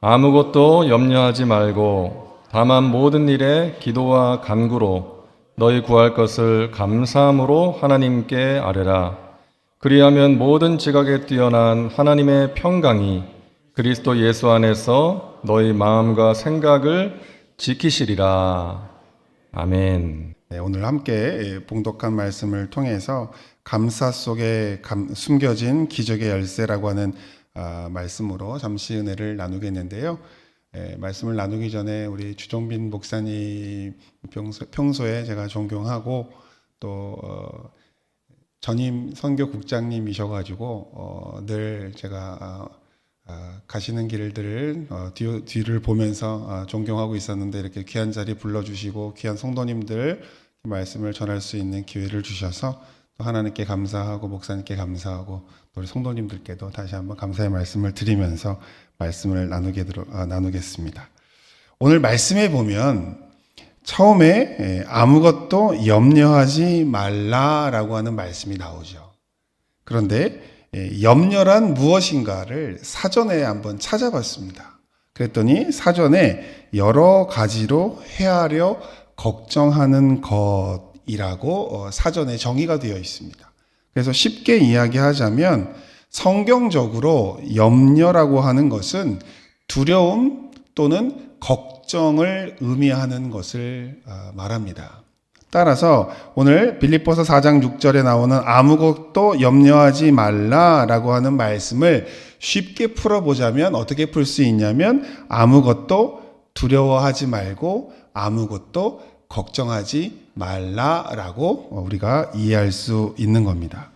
아무것도 염려하지 말고 다만 모든 일에 기도와 간구로 너희 구할 것을 감사함으로 하나님께 아뢰라. 그리하면 모든 지각에 뛰어난 하나님의 평강이 그리스도 예수 안에서 너희 마음과 생각을 지키시리라. 아멘. 네, 오늘 함께 봉독한 말씀을 통해서 감사 속에 숨겨진 기적의 열쇠라고 하는 말씀으로 잠시 은혜를 나누겠는데요. 말씀을 나누기 전에 우리 주종빈 목사님 평소에 제가 존경하고 또 전임 선교국장님이셔가지고 늘 제가 가시는 길들을 뒤를 보면서 존경하고 있었는데 이렇게 귀한 자리 불러주시고 귀한 성도님들 말씀을 전할 수 있는 기회를 주셔서 또 하나님께 감사하고 목사님께 감사하고 또 우리 성도님들께도 다시 한번 감사의 말씀을 드리면서 말씀을 나누겠습니다. 오늘 말씀에 보면 처음에 아무것도 염려하지 말라라고 하는 말씀이 나오죠. 그런데 염려란 무엇인가를 사전에 한번 찾아봤습니다. 그랬더니 사전에 여러 가지로 헤아려 걱정하는 것이라고 사전에 정의가 되어 있습니다. 그래서 쉽게 이야기하자면 성경적으로 염려라고 하는 것은 두려움 또는 걱정을 의미하는 것을 말합니다. 따라서 오늘 빌립보서 4장 6절에 나오는 아무것도 염려하지 말라라고 하는 말씀을 쉽게 풀어보자면 어떻게 풀 수 있냐면 아무것도 두려워하지 말고 아무것도 걱정하지 말라라고 우리가 이해할 수 있는 겁니다.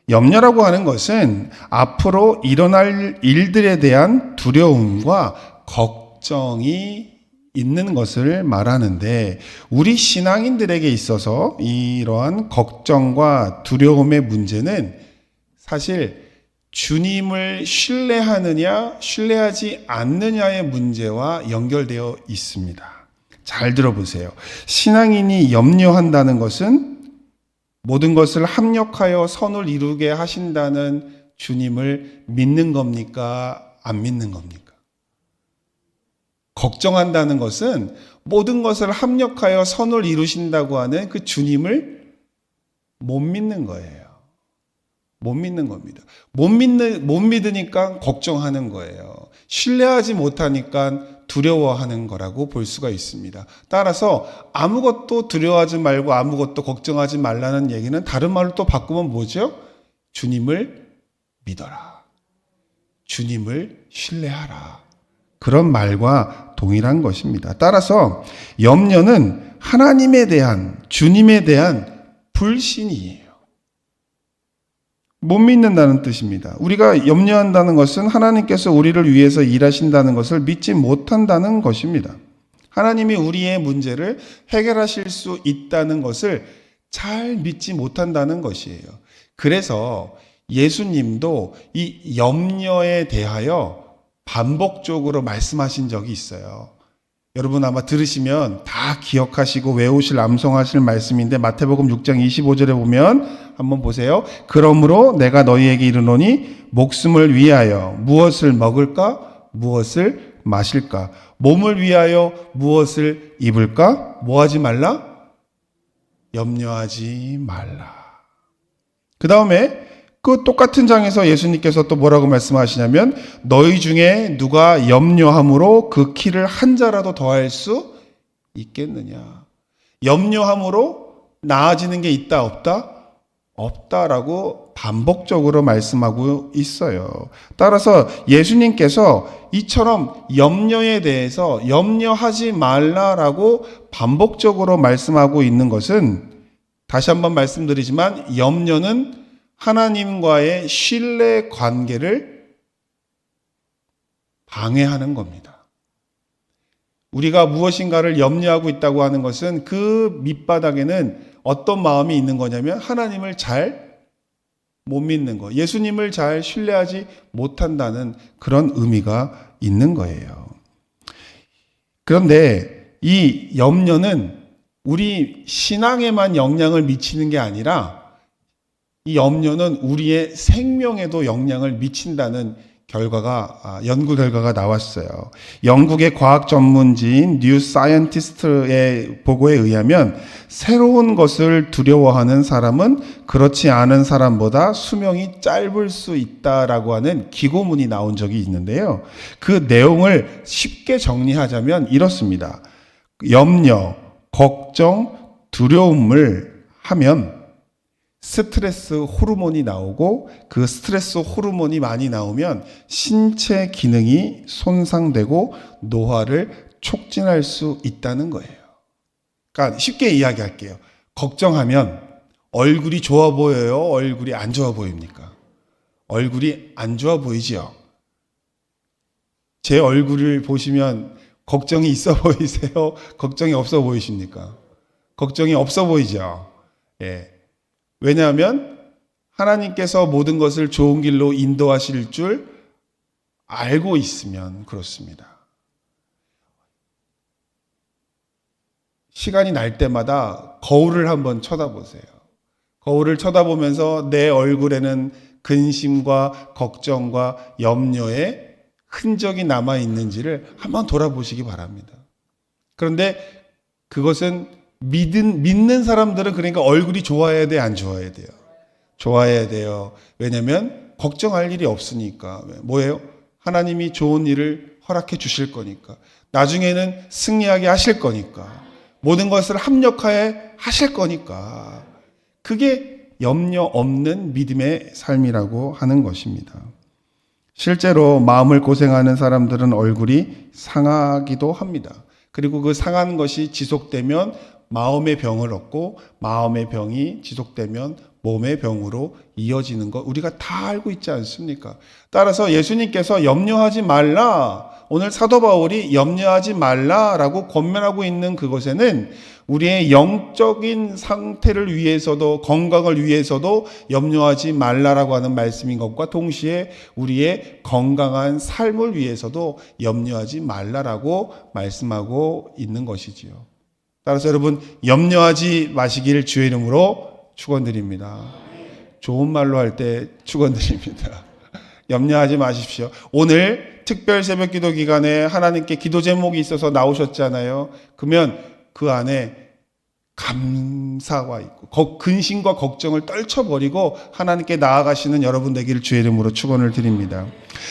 염려라고 하는 것은 앞으로 일어날 일들에 대한 두려움과 걱정이 있는 것을 말하는데 우리 신앙인들에게 있어서 이러한 걱정과 두려움의 문제는 사실 주님을 신뢰하느냐 신뢰하지 않느냐의 문제와 연결되어 있습니다. 잘 들어보세요. 신앙인이 염려한다는 것은 모든 것을 합력하여 선을 이루게 하신다는 주님을 믿는 겁니까? 안 믿는 겁니까? 걱정한다는 것은 모든 것을 합력하여 선을 이루신다고 하는 그 주님을 못 믿는 거예요. 못 믿는 겁니다. 못 믿으니까 걱정하는 거예요. 신뢰하지 못하니까 두려워하는 거라고 볼 수가 있습니다. 따라서 아무것도 두려워하지 말고 아무것도 걱정하지 말라는 얘기는 다른 말로 또 바꾸면 뭐죠? 주님을 믿어라. 주님을 신뢰하라. 그런 말과 동일한 것입니다. 따라서 염려는 하나님에 대한, 주님에 대한 불신이에요. 못 믿는다는 뜻입니다. 우리가 염려한다는 것은 하나님께서 우리를 위해서 일하신다는 것을 믿지 못한다는 것입니다. 하나님이 우리의 문제를 해결하실 수 있다는 것을 잘 믿지 못한다는 것이에요. 그래서 예수님도 이 염려에 대하여 반복적으로 말씀하신 적이 있어요. 여러분 아마 들으시면 다 기억하시고 외우실 암송하실 말씀인데 마태복음 6장 25절에 보면 한번 보세요. 그러므로 내가 너희에게 이르노니 목숨을 위하여 무엇을 먹을까? 무엇을 마실까? 몸을 위하여 무엇을 입을까? 뭐 하지 말라? 염려하지 말라. 그 다음에 그 똑같은 장에서 예수님께서 또 뭐라고 말씀하시냐면 너희 중에 누가 염려함으로 그 키를 한 자라도 더할 수 있겠느냐. 염려함으로 나아지는 게 있다 없다? 없다라고 반복적으로 말씀하고 있어요. 따라서 예수님께서 이처럼 염려에 대해서 염려하지 말라라고 반복적으로 말씀하고 있는 것은 다시 한번 말씀드리지만 염려는 하나님과의 신뢰 관계를 방해하는 겁니다. 우리가 무엇인가를 염려하고 있다고 하는 것은 그 밑바닥에는 어떤 마음이 있는 거냐면 하나님을 잘 못 믿는 거, 예수님을 잘 신뢰하지 못한다는 그런 의미가 있는 거예요. 그런데 이 염려는 우리 신앙에만 영향을 미치는 게 아니라 이 염려는 우리의 생명에도 영향을 미친다는 연구 결과가 나왔어요. 영국의 과학 전문지인 뉴 사이언티스트의 보고에 의하면 새로운 것을 두려워하는 사람은 그렇지 않은 사람보다 수명이 짧을 수 있다라고 하는 기고문이 나온 적이 있는데요. 그 내용을 쉽게 정리하자면 이렇습니다. 염려, 걱정, 두려움을 하면 스트레스 호르몬이 나오고 그 스트레스 호르몬이 많이 나오면 신체 기능이 손상되고 노화를 촉진할 수 있다는 거예요. 그러니까 쉽게 이야기할게요. 걱정하면 얼굴이 좋아 보여요? 얼굴이 안 좋아 보입니까? 얼굴이 안 좋아 보이지요? 제 얼굴을 보시면 걱정이 있어 보이세요? 걱정이 없어 보이십니까? 걱정이 없어 보이죠? 예. 왜냐하면 하나님께서 모든 것을 좋은 길로 인도하실 줄 알고 있으면 그렇습니다. 시간이 날 때마다 거울을 한번 쳐다보세요. 거울을 쳐다보면서 내 얼굴에는 근심과 걱정과 염려의 흔적이 남아 있는지를 한번 돌아보시기 바랍니다. 그런데 그것은 믿는 사람들은 그러니까 얼굴이 좋아야 돼, 안 좋아야 돼요? 좋아야 돼요. 왜냐하면 걱정할 일이 없으니까. 뭐예요? 하나님이 좋은 일을 허락해 주실 거니까. 나중에는 승리하게 하실 거니까. 모든 것을 합력하여 하실 거니까. 그게 염려 없는 믿음의 삶이라고 하는 것입니다. 실제로 마음을 고생하는 사람들은 얼굴이 상하기도 합니다. 그리고 그 상한 것이 지속되면 마음의 병을 얻고 마음의 병이 지속되면 몸의 병으로 이어지는 것 우리가 다 알고 있지 않습니까? 따라서 예수님께서 염려하지 말라, 오늘 사도 바울이 염려하지 말라라고 권면하고 있는 그것에는 우리의 영적인 상태를 위해서도 건강을 위해서도 염려하지 말라라고 하는 말씀인 것과 동시에 우리의 건강한 삶을 위해서도 염려하지 말라라고 말씀하고 있는 것이지요. 따라서 여러분 염려하지 마시길 주의 이름으로 축원드립니다. 좋은 말로 할 때 축원드립니다. 염려하지 마십시오. 오늘 특별 새벽기도 기간에 하나님께 기도 제목이 있어서 나오셨잖아요. 그러면 그 안에 감사가 있고 근심과 걱정을 떨쳐버리고 하나님께 나아가시는 여러분 되기를 주의 이름으로 축원을 드립니다.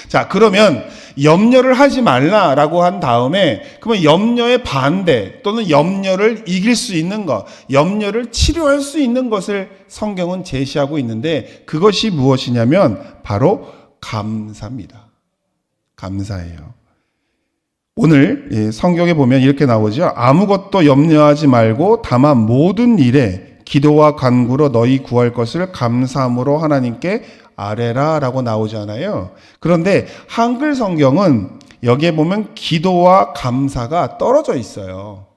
자, 그러면 염려를 하지 말라라고 한 다음에 그러면 염려의 반대 또는 염려를 이길 수 있는 것, 염려를 치료할 수 있는 것을 성경은 제시하고 있는데 그것이 무엇이냐면 바로 감사입니다. 감사예요. 오늘 성경에 보면 이렇게 나오죠. 아무것도 염려하지 말고 다만 모든 일에 기도와 간구로 너희 구할 것을 감사함으로 하나님께 아뢰라 라고 나오잖아요. 그런데 한글 성경은 여기에 보면 기도와 감사가 떨어져 있어요.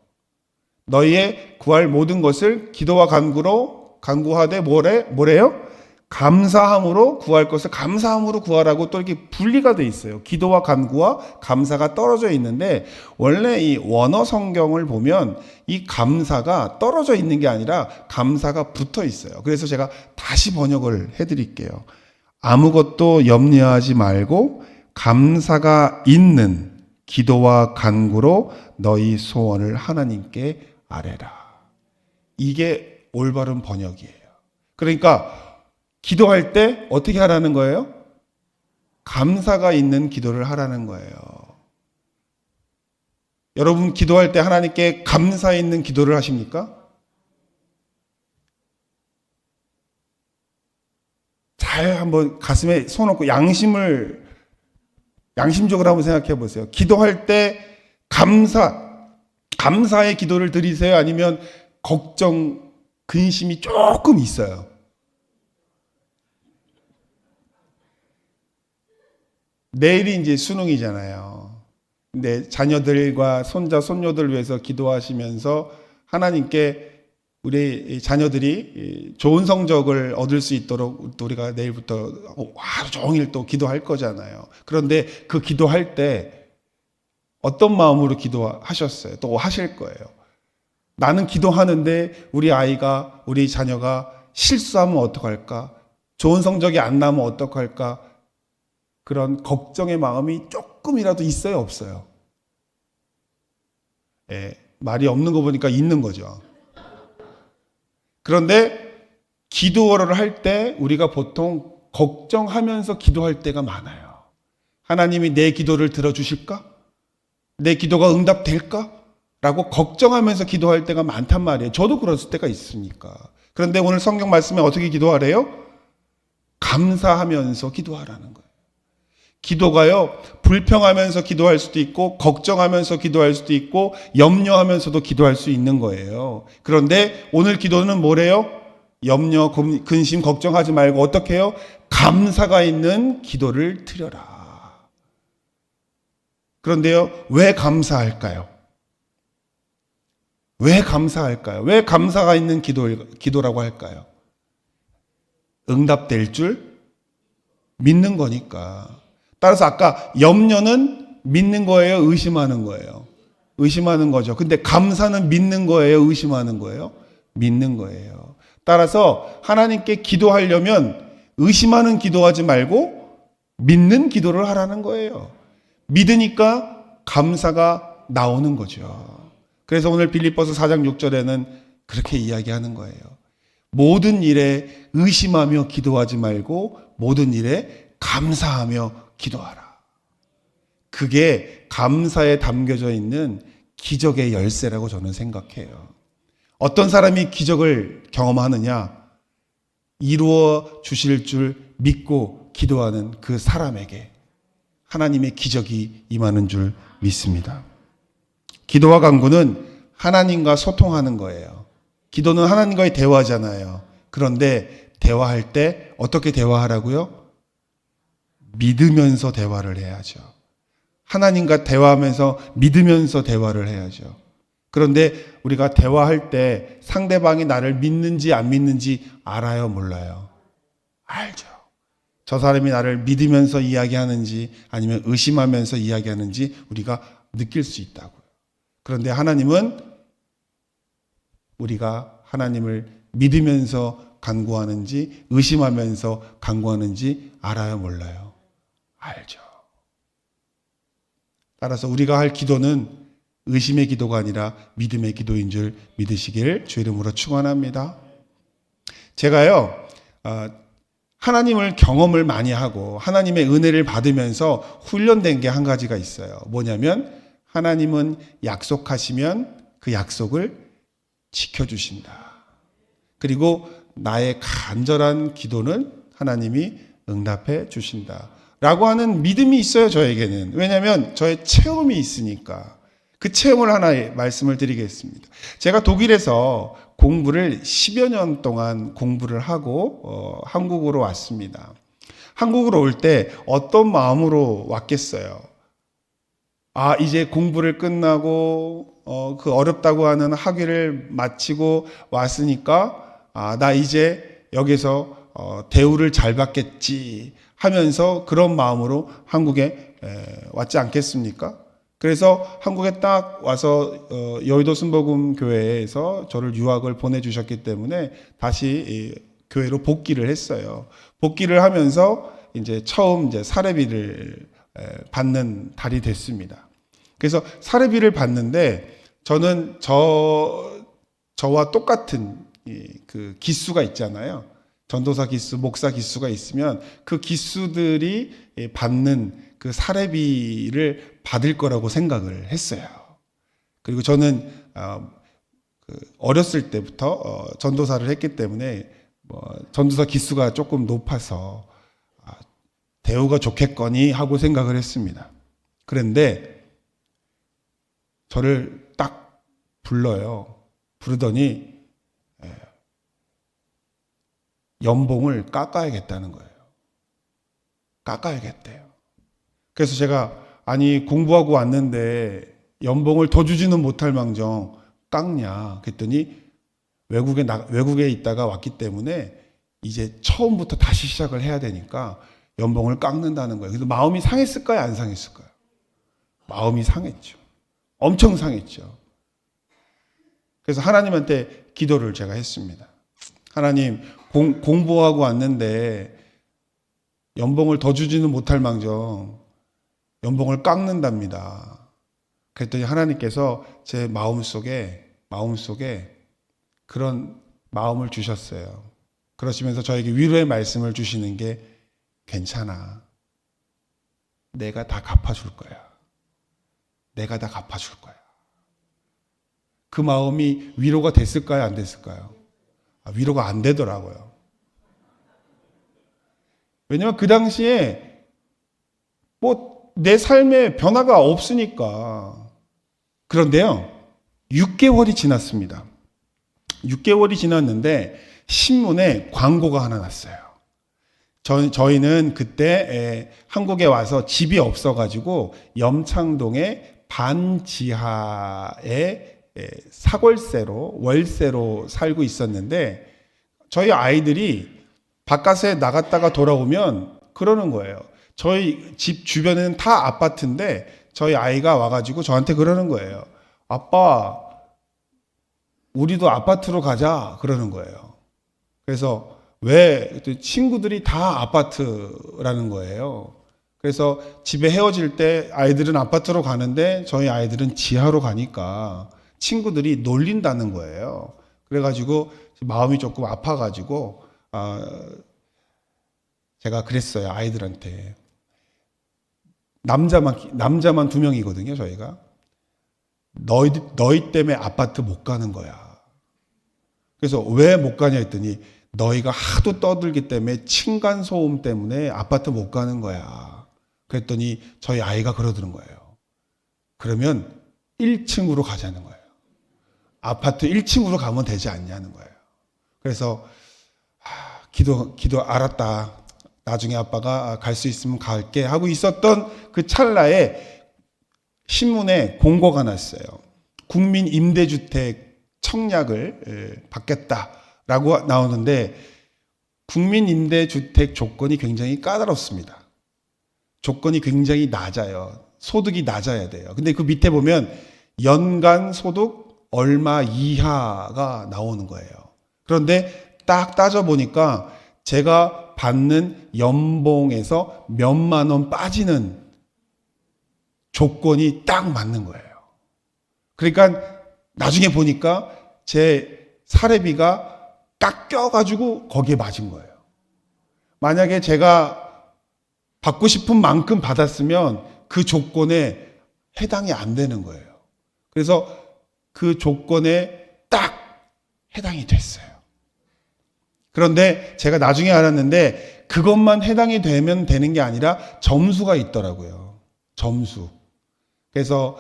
너희의 구할 모든 것을 기도와 간구로 간구하되 뭐래요? 감사함으로 구할 것을 감사함으로 구하라고 또 이렇게 분리가 돼 있어요. 기도와 간구와 감사가 떨어져 있는데 원래 이 원어 성경을 보면 이 감사가 떨어져 있는 게 아니라 감사가 붙어 있어요. 그래서 제가 다시 번역을 해드릴게요. 아무것도 염려하지 말고 감사가 있는 기도와 간구로 너희 소원을 하나님께 아뢰라. 이게 올바른 번역이에요. 그러니까 기도할 때 어떻게 하라는 거예요? 감사가 있는 기도를 하라는 거예요. 여러분 기도할 때 하나님께 감사 있는 기도를 하십니까? 잘 한번 가슴에 손 얹고 양심적으로 한번 생각해 보세요. 기도할 때 감사의 기도를 드리세요? 아니면 걱정, 근심이 조금 있어요? 내일이 이제 수능이잖아요. 근데 자녀들과 손자, 손녀들 위해서 기도하시면서 하나님께 우리 자녀들이 좋은 성적을 얻을 수 있도록 우리가 내일부터 하루 종일 또 기도할 거잖아요. 그런데 그 기도할 때 어떤 마음으로 기도하셨어요? 또 하실 거예요. 나는 기도하는데 우리 자녀가 실수하면 어떡할까? 좋은 성적이 안 나면 어떡할까? 그런 걱정의 마음이 조금이라도 있어요, 없어요? 예, 말이 없는 거 보니까 있는 거죠. 그런데 기도를 할 때 우리가 보통 걱정하면서 기도할 때가 많아요. 하나님이 내 기도를 들어주실까? 내 기도가 응답될까? 라고 걱정하면서 기도할 때가 많단 말이에요. 저도 그랬을 때가 있으니까. 그런데 오늘 성경 말씀에 어떻게 기도하래요? 감사하면서 기도하라는 거예요. 기도가요, 불평하면서 기도할 수도 있고, 걱정하면서 기도할 수도 있고, 염려하면서도 기도할 수 있는 거예요. 그런데 오늘 기도는 뭐래요? 염려, 근심, 걱정하지 말고 어떻게 해요? 감사가 있는 기도를 드려라. 그런데요, 왜 감사할까요? 왜 감사할까요? 왜 감사가 있는 기도라고 할까요? 응답될 줄 믿는 거니까. 따라서 아까 염려는 믿는 거예요? 의심하는 거예요? 의심하는 거죠. 근데 감사는 믿는 거예요? 의심하는 거예요? 믿는 거예요. 따라서 하나님께 기도하려면 의심하는 기도하지 말고 믿는 기도를 하라는 거예요. 믿으니까 감사가 나오는 거죠. 그래서 오늘 빌립보서 4장 6절에는 그렇게 이야기하는 거예요. 모든 일에 의심하며 기도하지 말고 모든 일에 감사하며 기도하라. 그게 감사에 담겨져 있는 기적의 열쇠라고 저는 생각해요. 어떤 사람이 기적을 경험하느냐? 이루어 주실 줄 믿고 기도하는 그 사람에게 하나님의 기적이 임하는 줄 믿습니다. 기도와 간구는 하나님과 소통하는 거예요. 기도는 하나님과의 대화잖아요. 그런데 대화할 때 어떻게 대화하라고요? 믿으면서 대화를 해야죠. 하나님과 대화하면서 믿으면서 대화를 해야죠. 그런데 우리가 대화할 때 상대방이 나를 믿는지 안 믿는지 알아요, 몰라요? 알죠. 저 사람이 나를 믿으면서 이야기하는지 아니면 의심하면서 이야기하는지 우리가 느낄 수 있다고요. 그런데 하나님은 우리가 하나님을 믿으면서 간구하는지 의심하면서 간구하는지 알아요, 몰라요? 알죠. 따라서 우리가 할 기도는 의심의 기도가 아니라 믿음의 기도인 줄 믿으시길 주 이름으로 축원합니다. 제가요, 하나님을 경험을 많이 하고 하나님의 은혜를 받으면서 훈련된 게 한 가지가 있어요. 뭐냐면 하나님은 약속하시면 그 약속을 지켜주신다. 그리고 나의 간절한 기도는 하나님이 응답해 주신다. 라고 하는 믿음이 있어요, 저에게는. 왜냐하면 저의 체험이 있으니까. 그 체험을 하나 말씀을 드리겠습니다. 제가 독일에서 공부를 10여 년 동안 공부를 하고 한국으로 왔습니다. 한국으로 올 때 어떤 마음으로 왔겠어요? 아, 이제 공부를 끝나고 그 어렵다고 하는 학위를 마치고 왔으니까 나 이제 여기서 대우를 잘 받겠지 하면서 그런 마음으로 한국에 왔지 않겠습니까? 그래서 한국에 딱 와서 여의도 순복음 교회에서 저를 유학을 보내주셨기 때문에 다시 교회로 복귀를 했어요. 복귀를 하면서 이제 처음 이제 사례비를 받는 달이 됐습니다. 그래서 사례비를 받는데 저는 저와 똑같은 그 기수가 있잖아요. 전도사 기수, 목사 기수가 있으면 그 기수들이 받는 그 사례비를 받을 거라고 생각을 했어요. 그리고 저는 어렸을 때부터 전도사를 했기 때문에 전도사 기수가 조금 높아서 대우가 좋겠거니 하고 생각을 했습니다. 그런데 저를 딱 불러요. 부르더니 연봉을 깎아야겠다는 거예요. 깎아야겠대요. 그래서 제가 아니 공부하고 왔는데 연봉을 더 주지는 못할 망정 깎냐 그랬더니 외국에 있다가 왔기 때문에 이제 처음부터 다시 시작을 해야 되니까 연봉을 깎는다는 거예요. 그래서 마음이 상했을까요? 안 상했을까요? 마음이 상했죠. 엄청 상했죠. 그래서 하나님한테 기도를 제가 했습니다. 하나님 공부하고 왔는데 연봉을 더 주지는 못할 망정 연봉을 깎는답니다. 그랬더니 하나님께서 제 마음속에 그런 마음을 주셨어요. 그러시면서 저에게 위로의 말씀을 주시는 게 괜찮아. 내가 다 갚아줄 거야. 내가 다 갚아줄 거야. 그 마음이 위로가 됐을까요? 안 됐을까요? 위로가 안 되더라고요. 왜냐면 그 당시에 뭐 내 삶에 변화가 없으니까. 그런데요, 6개월이 지났습니다. 6개월이 지났는데 신문에 광고가 하나 났어요. 저희는 그때 한국에 와서 집이 없어가지고 염창동의 반지하에 사골세로 월세로 살고 있었는데 저희 아이들이 바깥에 나갔다가 돌아오면 그러는 거예요. 저희 집 주변에는 다 아파트인데 저희 아이가 와가지고 저한테 그러는 거예요. 아빠, 우리도 아파트로 가자 그러는 거예요. 그래서 왜? 친구들이 다 아파트라는 거예요. 그래서 집에 헤어질 때 아이들은 아파트로 가는데 저희 아이들은 지하로 가니까 친구들이 놀린다는 거예요. 그래가지고 마음이 조금 아파가지고 제가 그랬어요. 아이들한테. 남자만 2명이거든요. 저희가. 너희 때문에 아파트 못 가는 거야. 그래서 왜 못 가냐 했더니 너희가 하도 떠들기 때문에 층간소음 때문에 아파트 못 가는 거야. 그랬더니 저희 아이가 그러더는 거예요. 그러면 1층으로 가자는 거예요. 아파트 1층으로 가면 되지 않냐는 거예요. 그래서 기도 알았다. 나중에 아빠가 갈 수 있으면 갈게 하고 있었던 그 찰나에 신문에 공고가 났어요. 국민 임대주택 청약을 받겠다라고 나오는데 국민 임대주택 조건이 굉장히 까다롭습니다. 조건이 굉장히 낮아요. 소득이 낮아야 돼요. 근데 그 밑에 보면 연간 소득 얼마 이하가 나오는 거예요. 그런데 딱 따져보니까 제가 받는 연봉에서 몇만 원 빠지는 조건이 딱 맞는 거예요. 그러니까 나중에 보니까 제 사례비가 깎여가지고 거기에 맞은 거예요. 만약에 제가 받고 싶은 만큼 받았으면 그 조건에 해당이 안 되는 거예요. 그래서 그 조건에 딱 해당이 됐어요. 그런데 제가 나중에 알았는데 그것만 해당이 되면 되는 게 아니라 점수가 있더라고요. 점수. 그래서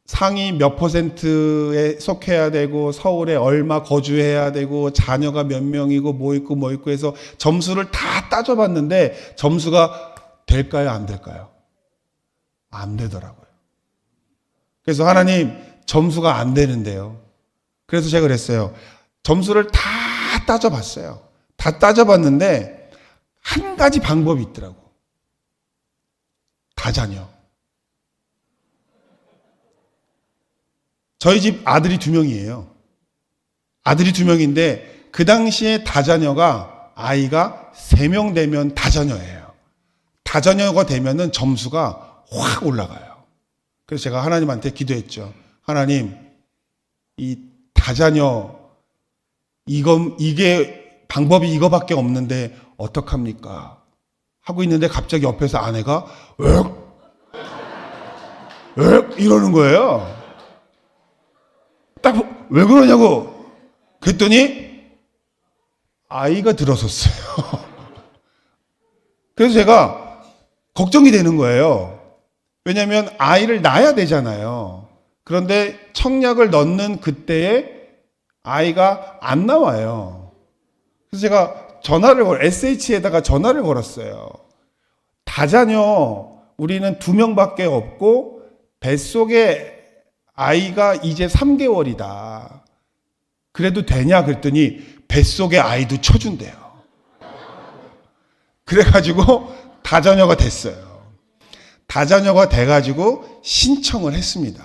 상위 몇 %에 속해야 되고 서울에 얼마 거주해야 되고 자녀가 몇 명이고 뭐 있고 해서 점수를 다 따져봤는데 점수가 될까요? 안 될까요? 안 되더라고요. 그래서 하나님 점수가 안 되는데요. 그래서 제가 그랬어요. 점수를 다 따져봤어요. 다 따져봤는데 한 가지 방법이 있더라고. 다자녀. 저희 집 아들이 2명이에요. 아들이 2명인데 그 당시에 다자녀가 아이가 3명 되면 다자녀예요. 다자녀가 되면은 점수가 확 올라가요. 그래서 제가 하나님한테 기도했죠. 하나님, 이 다자녀 이게 방법이 이거밖에 없는데 어떡합니까? 하고 있는데 갑자기 옆에서 아내가 왜 이러는 거예요. 딱 왜 그러냐고 그랬더니 아이가 들어섰어요. 그래서 제가 걱정이 되는 거예요. 왜냐하면 아이를 낳아야 되잖아요. 그런데 청약을 넣는 그때에 아이가 안 나와요. 그래서 제가 SH에다가 전화를 걸었어요. 다자녀 우리는 2명밖에 없고 뱃속에 아이가 이제 3개월이다. 그래도 되냐 그랬더니 뱃속에 아이도 쳐준대요. 그래가지고 다자녀가 됐어요. 다자녀가 돼가지고 신청을 했습니다.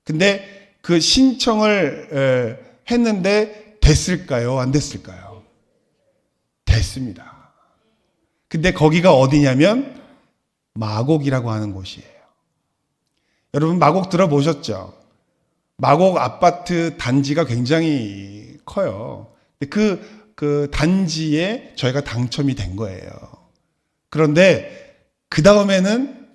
근데 그 신청을 했는데 됐을까요? 안 됐을까요? 됐습니다. 근데 거기가 어디냐면 마곡이라고 하는 곳이에요. 여러분 마곡 들어보셨죠? 마곡 아파트 단지가 굉장히 커요. 그 단지에 저희가 당첨이 된 거예요. 그런데 그 다음에는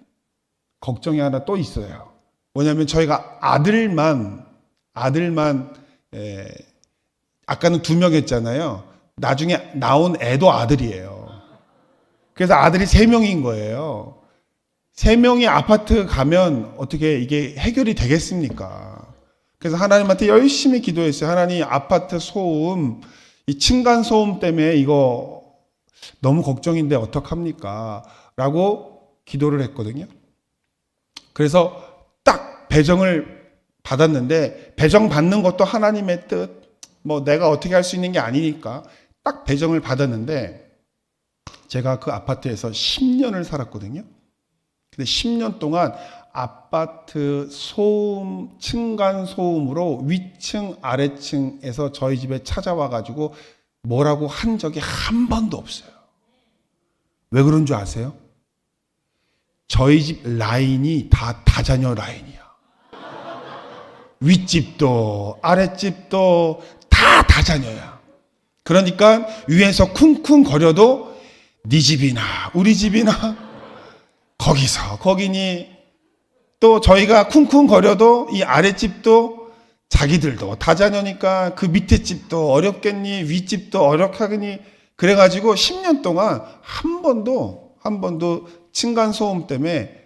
걱정이 하나 또 있어요. 뭐냐면 저희가 아들만 아까는 2명 했잖아요. 나중에 나온 애도 아들이에요. 그래서 아들이 3명인 거예요. 3명이 아파트 가면 어떻게 이게 해결이 되겠습니까? 그래서 하나님한테 열심히 기도했어요. 하나님, 아파트 소음, 이 층간 소음 때문에 이거 너무 걱정인데 어떡합니까? 라고 기도를 했거든요. 그래서 딱 배정을 받았는데, 배정 받는 것도 하나님의 뜻, 뭐 내가 어떻게 할 수 있는 게 아니니까 딱 배정을 받았는데, 제가 그 아파트에서 10년을 살았거든요. 근데 10년 동안 아파트 소음, 층간 소음으로 위층, 아래층에서 저희 집에 찾아와 가지고 뭐라고 한 적이 한 번도 없어요. 왜 그런 줄 아세요? 저희 집 라인이 다 다자녀 라인이야. 윗집도 아랫집도 다 다자녀야. 그러니까 위에서 쿵쿵거려도 네 집이나 우리 집이나 거기서 거기니, 또 저희가 쿵쿵거려도 이 아랫집도 자기들도 다자녀니까 그 밑에 집도 어렵겠니, 윗집도 어렵겠니. 그래가지고 10년 동안 한 번도 층간소음 때문에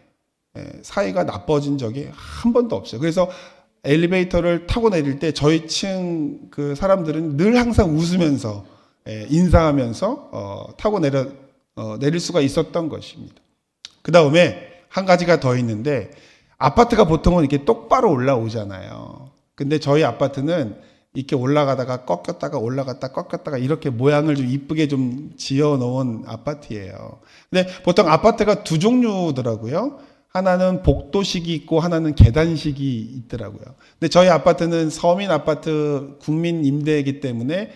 사이가 나빠진 적이 한 번도 없어요. 그래서 엘리베이터를 타고 내릴 때 저희 층 그 사람들은 늘 항상 웃으면서 인사하면서 타고 내릴 수가 있었던 것입니다. 그 다음에 한 가지가 더 있는데, 아파트가 보통은 이렇게 똑바로 올라오잖아요. 근데 저희 아파트는 이렇게 올라가다가 꺾였다가 올라갔다 꺾였다가 이렇게 모양을 좀 이쁘게 좀 지어 놓은 아파트예요. 근데 보통 아파트가 2종류더라고요. 하나는 복도식이 있고 하나는 계단식이 있더라고요. 근데 저희 아파트는 서민 아파트 국민 임대이기 때문에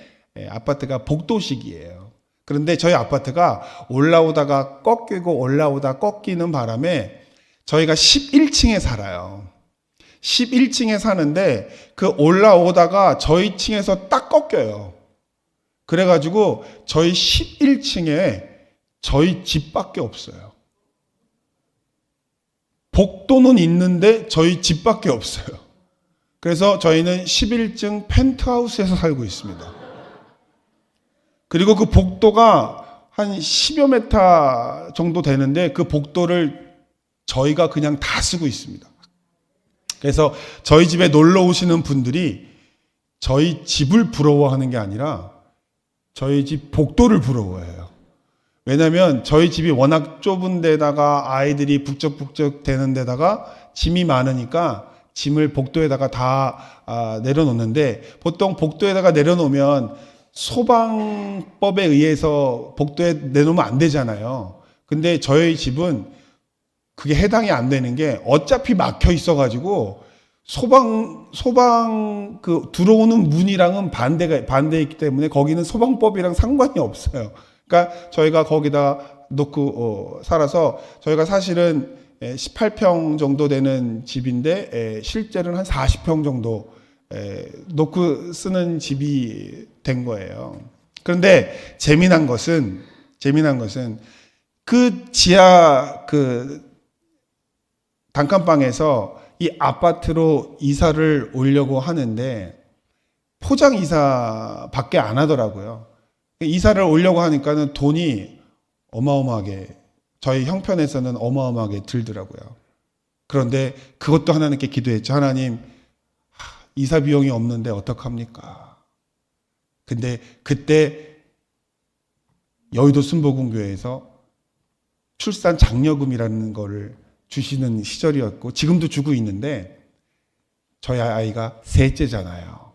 아파트가 복도식이에요. 그런데 저희 아파트가 올라오다가 꺾이고 올라오다 꺾이는 바람에 저희가 11층에 살아요. 11층에 사는데 그 올라오다가 저희 층에서 딱 꺾여요. 그래가지고 저희 11층에 저희 집밖에 없어요. 복도는 있는데 저희 집밖에 없어요. 그래서 저희는 11층 펜트하우스에서 살고 있습니다. 그리고 그 복도가 한 10여 메타 정도 되는데 그 복도를 저희가 그냥 다 쓰고 있습니다. 그래서 저희 집에 놀러 오시는 분들이 저희 집을 부러워하는 게 아니라 저희 집 복도를 부러워해요. 왜냐하면 저희 집이 워낙 좁은 데다가 아이들이 북적북적 되는 데다가 짐이 많으니까 짐을 복도에다가 다 내려놓는데, 보통 복도에다가 내려놓으면 소방법에 의해서 복도에 내놓으면 안 되잖아요. 근데 저희 집은 그게 해당이 안 되는 게 어차피 막혀 있어가지고 소방 그 들어오는 문이랑은 반대이기 때문에 거기는 소방법이랑 상관이 없어요. 그러니까 저희가 거기다 놓고 살아서, 저희가 사실은 18평 정도 되는 집인데 실제로는 한 40평 정도 놓고 쓰는 집이 된 거예요. 그런데 재미난 것은 그 지하 그 단칸방에서 이 아파트로 이사를 오려고 하는데 포장 이사밖에 안 하더라고요. 이사를 오려고 하니까는 돈이 어마어마하게, 저희 형편에서는 어마어마하게 들더라고요. 그런데 그것도 하나님께 기도했죠. 하나님, 이사 비용이 없는데 어떡합니까? 근데 그때 여의도 순복음교회에서 출산 장려금이라는 거를 주시는 시절이었고, 지금도 주고 있는데, 저희 아이가 셋째잖아요.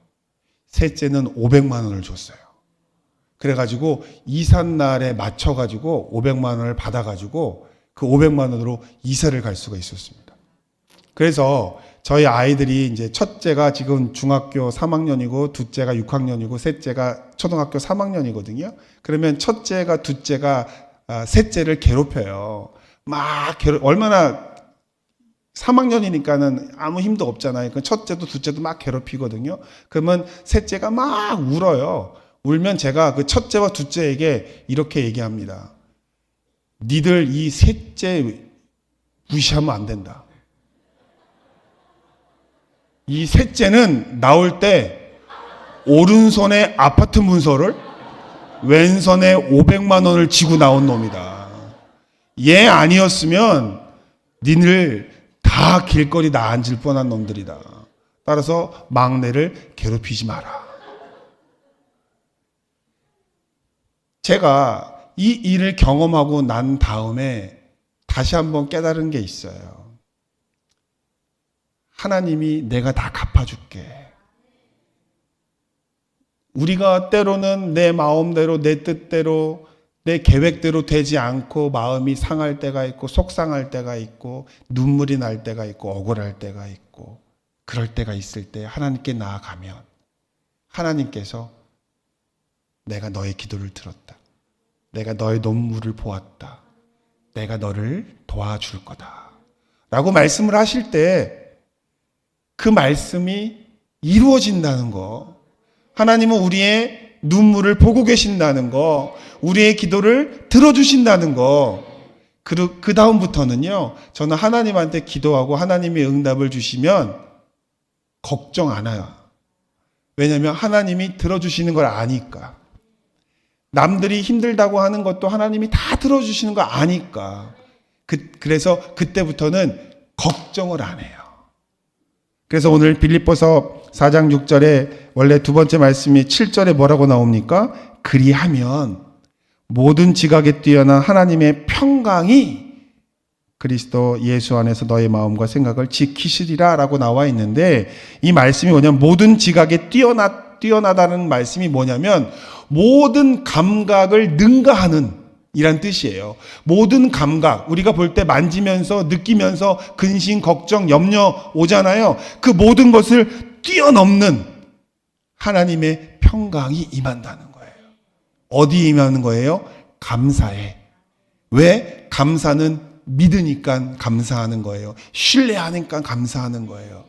셋째는 500만 원을 줬어요. 그래가지고 이삿날에 맞춰가지고 500만 원을 받아가지고 그 500만 원으로 이사를 갈 수가 있었습니다. 그래서 저희 아이들이 이제 첫째가 지금 중학교 3학년이고 둘째가 6학년이고 셋째가 초등학교 3학년이거든요. 그러면 첫째가 둘째가 셋째를 괴롭혀요. 얼마나 3학년이니까는 아무 힘도 없잖아요. 그 첫째도 둘째도 막 괴롭히거든요. 그러면 셋째가 막 울어요. 울면 제가 그 첫째와 둘째에게 이렇게 얘기합니다. 니들 이 셋째 무시하면 안 된다. 이 셋째는 나올 때 오른손에 아파트 문서를 왼손에 500만 원을 쥐고 나온 놈이다. 얘 아니었으면 니들 다 길거리 나 앉을 뻔한 놈들이다. 따라서 막내를 괴롭히지 마라. 제가 이 일을 경험하고 난 다음에 다시 한번 깨달은 게 있어요. 하나님이 내가 다 갚아줄게. 우리가 때로는 내 마음대로, 내 뜻대로, 내 계획대로 되지 않고 마음이 상할 때가 있고 속상할 때가 있고 눈물이 날 때가 있고 억울할 때가 있고 그럴 때가 있을 때 하나님께 나아가면 하나님께서 내가 너의 기도를 들었다. 내가 너의 눈물을 보았다. 내가 너를 도와줄 거다. 라고 말씀을 하실 때 그 말씀이 이루어진다는 거, 하나님은 우리의 눈물을 보고 계신다는 거, 우리의 기도를 들어주신다는 거, 그 다음부터는요, 저는 하나님한테 기도하고 하나님이 응답을 주시면 걱정 안 해요. 왜냐하면 하나님이 들어주시는 걸 아니까. 남들이 힘들다고 하는 것도 하나님이 다 들어주시는 거 아니까. 그래서 그때부터는 걱정을 안 해요. 그래서 오늘 빌립보서 4장 6절에 원래 두 번째 말씀이 7절에 뭐라고 나옵니까? 그리하면 모든 지각에 뛰어난 하나님의 평강이 그리스도 예수 안에서 너의 마음과 생각을 지키시리라 라고 나와 있는데, 이 말씀이 뭐냐면 모든 지각에 뛰어나다는 말씀이 뭐냐면 모든 감각을 능가하는 이란 뜻이에요. 모든 감각, 우리가 볼 때 만지면서 느끼면서 근심, 걱정, 염려 오잖아요. 그 모든 것을 뛰어넘는 하나님의 평강이 임한다는 거예요. 어디에 임하는 거예요? 감사에. 왜? 감사는 믿으니까 감사하는 거예요. 신뢰하니까 감사하는 거예요.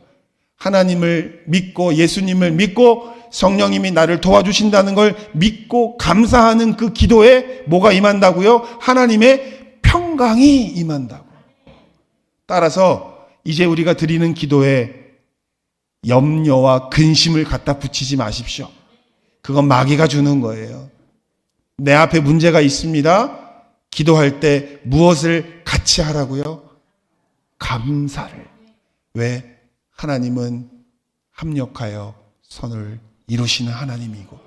하나님을 믿고 예수님을 믿고 성령님이 나를 도와주신다는 걸 믿고 감사하는 그 기도에 뭐가 임한다고요? 하나님의 평강이 임한다고. 따라서 이제 우리가 드리는 기도에 염려와 근심을 갖다 붙이지 마십시오. 그건 마귀가 주는 거예요. 내 앞에 문제가 있습니다. 기도할 때 무엇을 같이 하라고요? 감사를. 왜? 하나님은 합력하여 선을 이루시는 하나님이고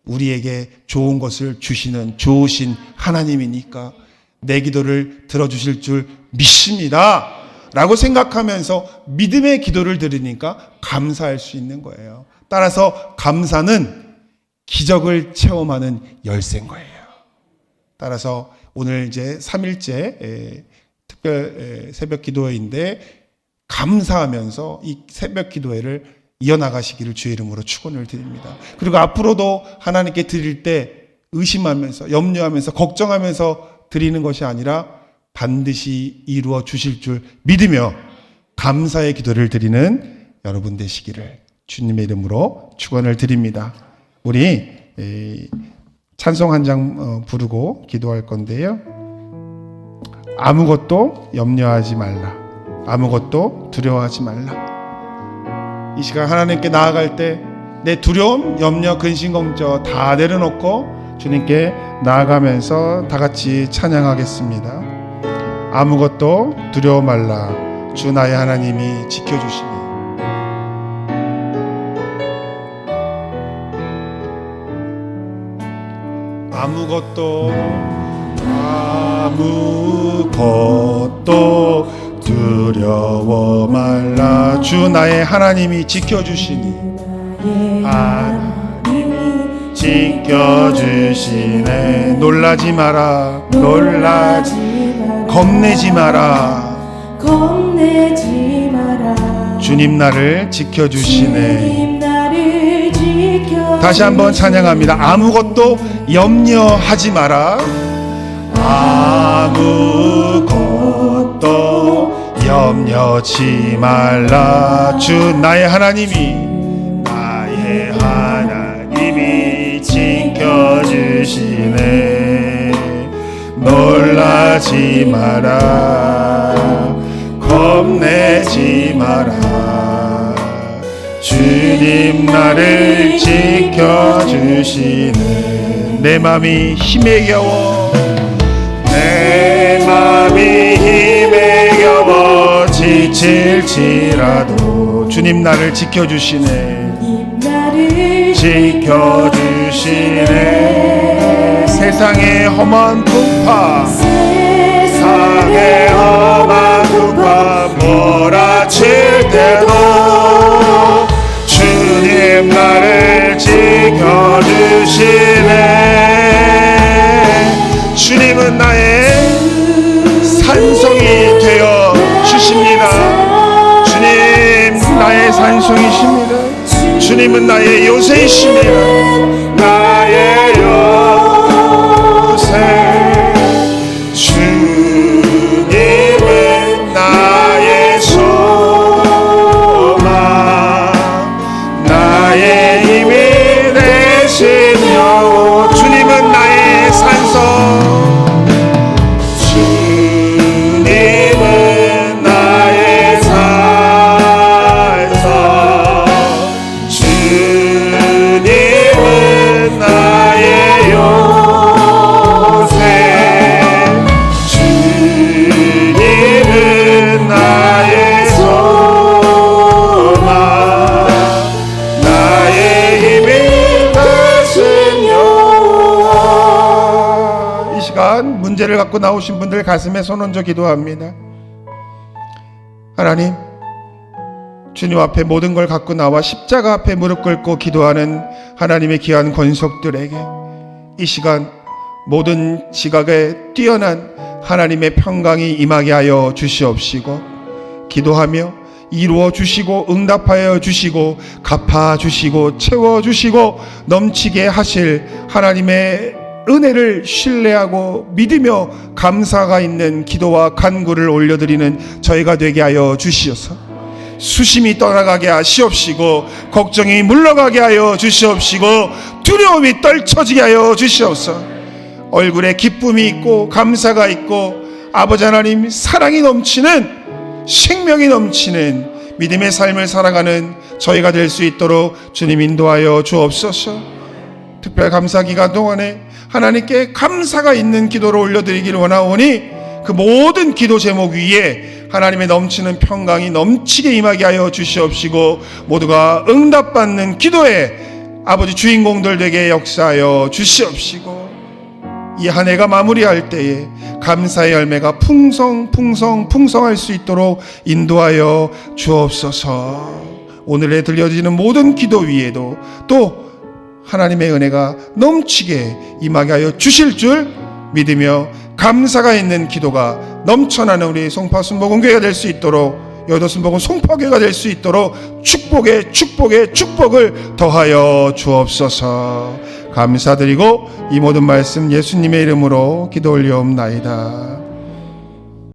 우리에게 좋은 것을 주시는 좋으신 하나님이니까 내 기도를 들어주실 줄 믿습니다 라고 생각하면서 믿음의 기도를 드리니까 감사할 수 있는 거예요. 따라서 감사는 기적을 체험하는 열쇠인 거예요. 따라서 오늘 이제 3일째 특별 새벽 기도회인데 감사하면서 이 새벽 기도회를 이어나가시기를 주의 이름으로 축원을 드립니다. 그리고 앞으로도 하나님께 드릴 때 의심하면서 염려하면서 걱정하면서 드리는 것이 아니라 반드시 이루어 주실 줄 믿으며 감사의 기도를 드리는 여러분 되시기를 주님의 이름으로 축원을 드립니다. 우리 찬송 한 장 부르고 기도할 건데요. 아무것도 염려하지 말라. 아무것도 두려워하지 말라. 이 시간 하나님께 나아갈 때 내 두려움, 염려, 근심, 걱정 다 내려놓고 주님께 나아가면서 다 같이 찬양하겠습니다. 아무것도 두려워 말라. 주 나의 하나님이 지켜주시니. 아무것도 두려워 말라. 주 나의 하나님이 지켜주시니. 하나님이 지켜주시네. 놀라지 마라. 겁내지 마라. 주님 나를 지켜주시네. 다시 한번 찬양합니다. 아무것도 염려하지 마라. 아무것도 염려치 말라. 주 나의 하나님이 지켜주시네. 놀라지 마라, 겁내지 마라. 주님 나를 지켜주시네. 내 맘이 힘에 겨워, 내 맘이 힘에 겨워 지칠지라도 주님 나를 지켜주시네. 지켜주시네. 세상의 험한 풍파, 세상의 험한 풍파 몰아칠 때도 주님 나를 지켜주시네. 주님은 나의 산성이 되어 주십니다. 주님 나의 산성이십니다. 주님은 나의 요새이십니다. 나의 요새. 주님은 나의 소망, 나의 힘이 되시며. 주님은 나의 산성, 주님은 나의 산성, 주님은 나의 요새, 주님은 나의 소망, 나의 힘이 되시며. 이 시간 문제를 갖고 나오신 분들 가슴에 손 얹어 기도합니다. 하나님, 주님 앞에 모든 걸 갖고 나와 십자가 앞에 무릎 꿇고 기도하는 하나님의 귀한 권속들에게 이 시간 모든 지각에 뛰어난 하나님의 평강이 임하게 하여 주시옵시고, 기도하며 이루어 주시고 응답하여 주시고 갚아 주시고 채워 주시고 넘치게 하실 하나님의 은혜를 신뢰하고 믿으며 감사가 있는 기도와 간구를 올려드리는 저희가 되게 하여 주시옵소서. 수심이 떠나가게 하시옵시고 걱정이 물러가게 하여 주시옵시고 두려움이 떨쳐지게 하여 주시옵소서. 얼굴에 기쁨이 있고 감사가 있고 아버지 하나님 사랑이 넘치는, 생명이 넘치는 믿음의 삶을 살아가는 저희가 될 수 있도록 주님 인도하여 주옵소서. 특별 감사 기간 동안에 하나님께 감사가 있는 기도를 올려드리기를 원하오니 그 모든 기도 제목 위에 하나님의 넘치는 평강이 넘치게 임하게 하여 주시옵시고 모두가 응답받는 기도에 아버지 주인공들 되게 역사하여 주시옵시고 이 한 해가 마무리할 때에 감사의 열매가 풍성할 수 있도록 인도하여 주옵소서. 오늘에 들려지는 모든 기도 위에도 또 하나님의 은혜가 넘치게 임하게 하여 주실 줄 믿으며 감사가 있는 기도가 넘쳐나는 우리 송파 순복음교회가 될 수 있도록, 여의도 순복음 송파교회가 될 수 있도록 축복에 축복을 더하여 주옵소서. 감사드리고 이 모든 말씀 예수님의 이름으로 기도 올려옵나이다.